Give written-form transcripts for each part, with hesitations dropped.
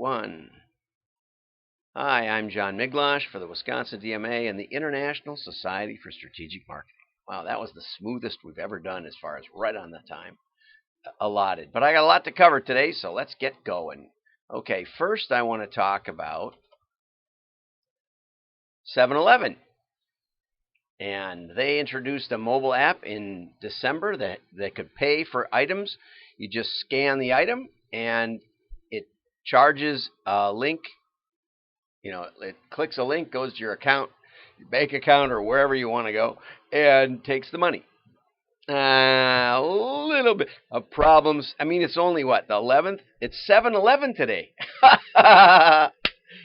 1. Hi, I'm John Miglosh for the Wisconsin DMA and the International Society for Strategic Marketing. Wow, that was the smoothest we've ever done as far as right on the time allotted. But I got a lot to cover today, so let's get going. Okay, first I want to talk about 7-Eleven. And they introduced a mobile app in December that could pay for items. You just scan the item and it charges a link. It clicks a link, goes to your account, your bank account, or wherever you want to go, and takes the money. A little bit of problems. I mean, it's only the 11th? It's 7-Eleven today. How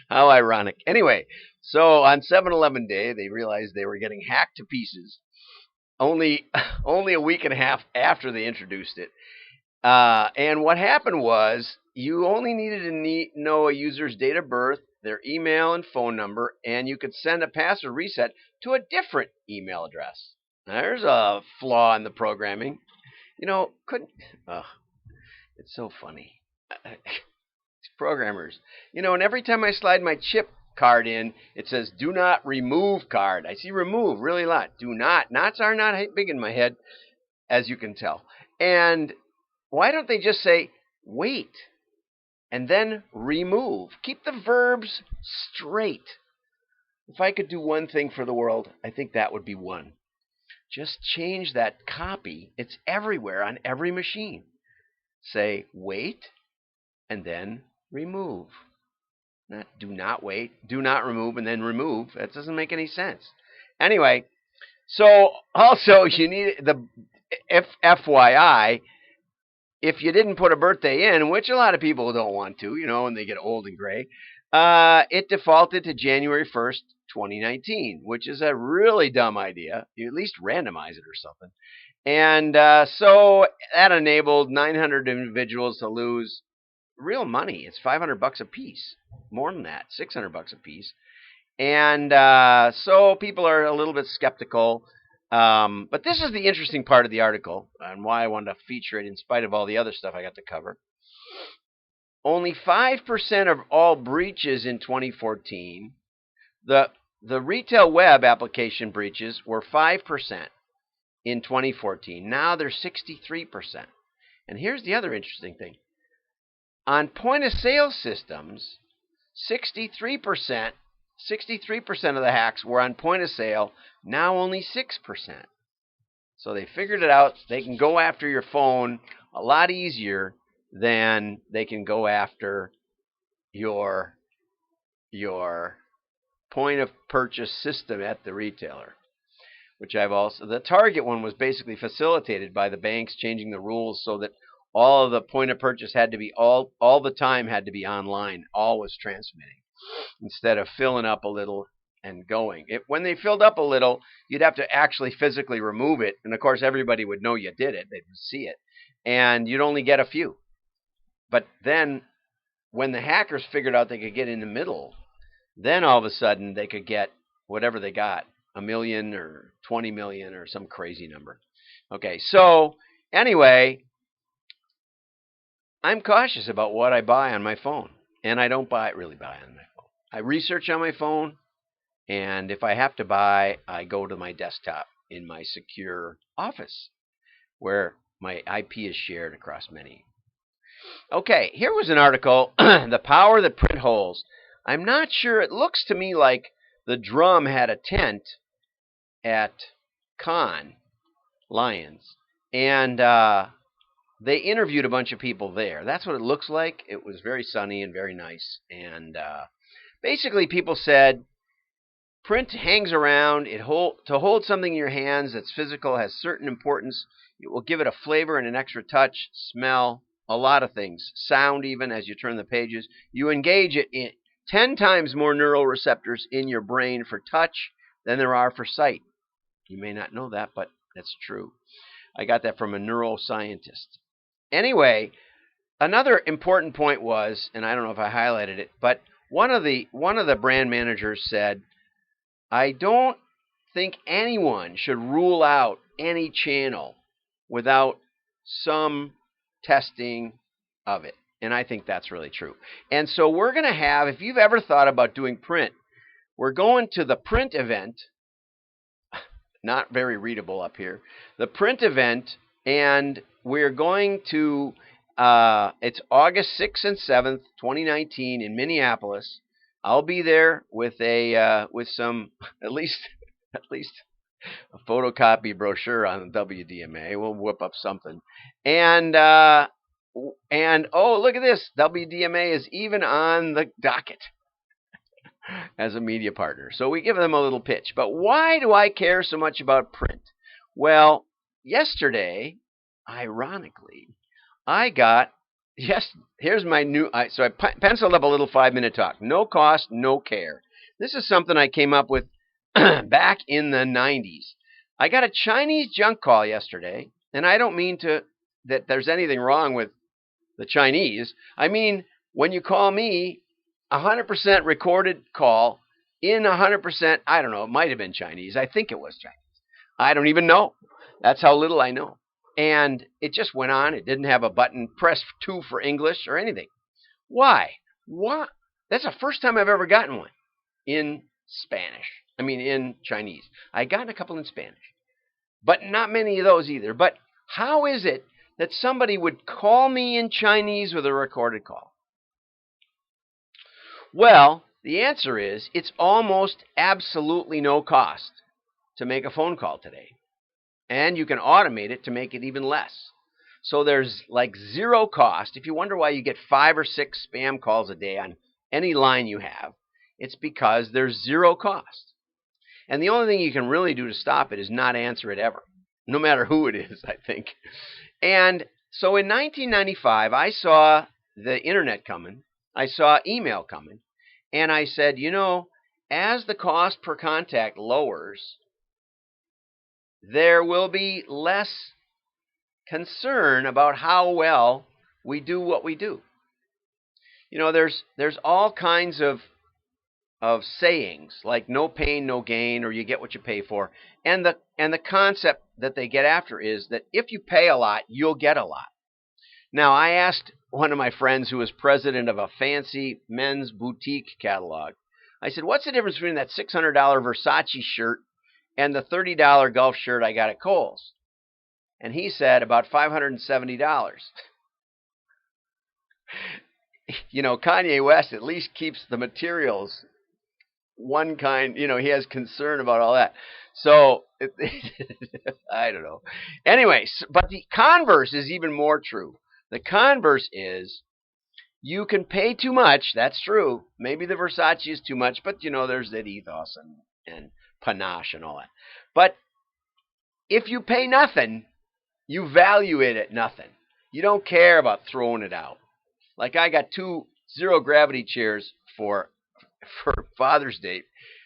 ironic. Anyway, so on 7-Eleven Day, they realized they were getting hacked to pieces. Only a week and a half after they introduced it. And what happened was you only needed to know a user's date of birth, their email and phone number, and you could send a password reset to a different email address. There's a flaw in the programming. It's so funny. Programmers. And every time I slide my chip card in, it says do not remove card. I see remove really a lot. Do not. Nots are not big in my head, as you can tell. And why don't they just say wait and then remove? Keep the verbs straight. If I could do one thing for the world, I think that would be one. Just change that copy. It's everywhere on every machine. Say wait and then remove. Not do not wait, do not remove, and then remove. That doesn't make any sense. Anyway, so also you need the FYI, if you didn't put a birthday in, which a lot of people don't want to, when they get old and gray, it defaulted to January 1st, 2019, which is a really dumb idea. You at least randomize it or something. And so that enabled 900 individuals to lose real money. It's $500 a piece. More than that, $600 a piece. And so people are a little bit skeptical. But this is the interesting part of the article and why I wanted to feature it in spite of all the other stuff I got to cover. Only 5% of all breaches in 2014, the retail web application breaches were 5% in 2014. Now they're 63%. And here's the other interesting thing. On point-of-sale systems, 63% of the hacks were on point-of-sale, now only 6%. So they figured it out. They can go after your phone a lot easier than they can go after your point-of-purchase system at the retailer, which the Target one was basically facilitated by the banks changing the rules so that all of the point of purchase had to be all the time had to be online, always transmitting, instead of filling up a little and going. When they filled up a little, you'd have to actually physically remove it, and of course everybody would know you did it. They would see it, and you'd only get a few. But then when the hackers figured out they could get in the middle, then all of a sudden they could get whatever they got, 1 million or 20 million or some crazy number. Okay, so anyway, I'm cautious about what I buy on my phone, and I don't really buy on my phone. I research on my phone, and if I have to buy, I go to my desktop in my secure office, where my IP is shared across many. Okay, here was an article, The Power That Print Holds. I'm not sure. It looks to me like the Drum had a tent at Cannes Lions, and they interviewed a bunch of people there. That's what it looks like. It was very sunny and very nice. And basically people said print hangs around. To hold something in your hands that's physical has certain importance. It will give it a flavor and an extra touch, smell, a lot of things. Sound even as you turn the pages. You engage it in 10 times more neural receptors in your brain for touch than there are for sight. You may not know that, but that's true. I got that from a neuroscientist. Anyway, another important point was, and I don't know if I highlighted it, but one of the brand managers said, I don't think anyone should rule out any channel without some testing of it. And I think that's really true. And so we're going to have, if you've ever thought about doing print, we're going to the print event, not very readable up here, the print event, and we're going to, it's August 6th and 7th, 2019 in Minneapolis. I'll be there with with some, at least a photocopy brochure on WDMA. We'll whip up something. And oh, look at this. WDMA is even on the docket as a media partner. So we give them a little pitch. But why do I care so much about print? Well, yesterday, ironically, I got, here's my new, so I penciled up a little 5-minute talk. No cost, no care. This is something I came up with back in the 90s. I got a Chinese junk call yesterday, and I don't mean that there's anything wrong with the Chinese. I mean, when you call me, 100% recorded call in 100%, I don't know, it might have been Chinese. I think it was Chinese. I don't even know. That's how little I know. And it just went on. It didn't have a button, press 2 for English or anything. Why? What? That's the first time I've ever gotten one in Spanish. I mean, in Chinese. I got a couple in Spanish, but not many of those either. But how is it that somebody would call me in Chinese with a recorded call? Well, the answer is it's almost absolutely no cost to make a phone call today. And you can automate it to make it even less. So there's like zero cost. If you wonder why you get 5 or 6 spam calls a day on any line you have, it's because there's zero cost. And the only thing you can really do to stop it is not answer it ever, no matter who it is, I think. And so in 1995, I saw the internet coming. I saw email coming. And I said, you know, as the cost per contact lowers, there will be less concern about how well we do what we do. You know, there's all kinds of sayings like no pain, no gain, or you get what you pay for. And the concept that they get after is that if you pay a lot, you'll get a lot. Now, I asked one of my friends who was president of a fancy men's boutique catalog, I said, what's the difference between that $600 Versace shirt and the $30 golf shirt I got at Kohl's? And he said about $570. You know, Kanye West at least keeps the materials one kind, you know, he has concern about all that. So, I don't know. Anyway, but the converse is even more true. The converse is you can pay too much. That's true. Maybe the Versace is too much, but, you know, there's that ethos and panache and all that. But if you pay nothing, you value it at nothing. You don't care about throwing it out. Like I got 2 zero-gravity chairs for Father's Day,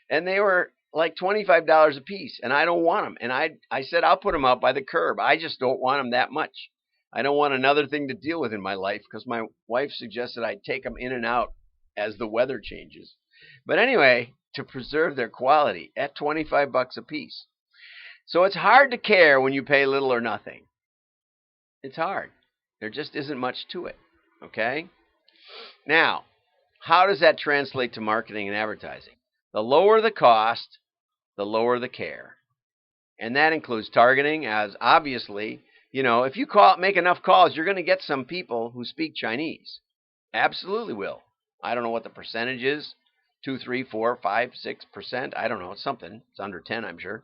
and they were like $25 a piece, and I don't want them. And I said I'll put them out by the curb. I just don't want them that much. I don't want another thing to deal with in my life because my wife suggested I take them in and out as the weather changes. But anyway, to preserve their quality at $25 a piece. So it's hard to care when you pay little or nothing. It's hard. There just isn't much to it. Okay? Now, how does that translate to marketing and advertising? The lower the cost, the lower the care. And that includes targeting, as obviously, you know, if you make enough calls, you're going to get some people who speak Chinese. Absolutely will. I don't know what the percentage is. 2, 3, 4, 5, 6%. I don't know. It's something. It's under 10, I'm sure.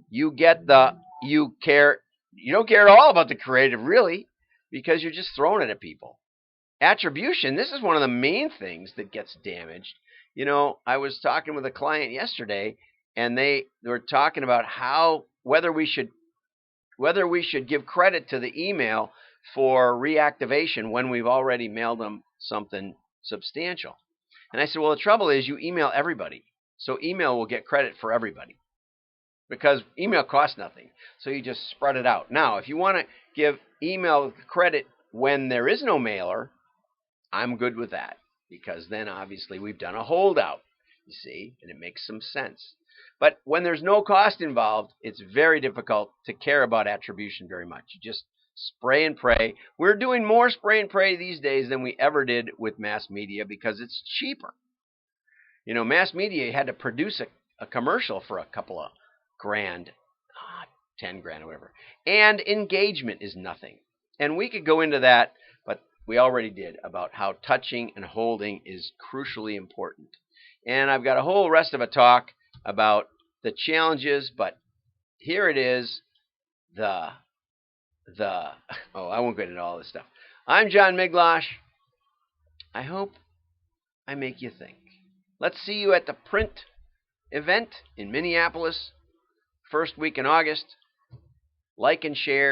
You don't care at all about the creative, really, because you're just throwing it at people. Attribution, this is one of the main things that gets damaged. You know, I was talking with a client yesterday, and they were talking about whether we should give credit to the email for reactivation when we've already mailed them something substantial. And I said, well, the trouble is you email everybody. So email will get credit for everybody because email costs nothing. So you just spread it out. Now, if you want to give email credit when there is no mailer, I'm good with that because then obviously we've done a holdout, you see, and it makes some sense. But when there's no cost involved, it's very difficult to care about attribution very much. You just Spray and pray. We're doing more spray and pray these days than we ever did with mass media because it's cheaper. You know, mass media had to produce a commercial for a couple of grand, 10 grand or whatever. And engagement is nothing. And we could go into that, but we already did, about how touching and holding is crucially important. And I've got a whole rest of a talk about the challenges, but here it is, I won't get into all this stuff. I'm John Miglosh. I hope I make you think. Let's see you at the print event in Minneapolis, first week in August. Like and share.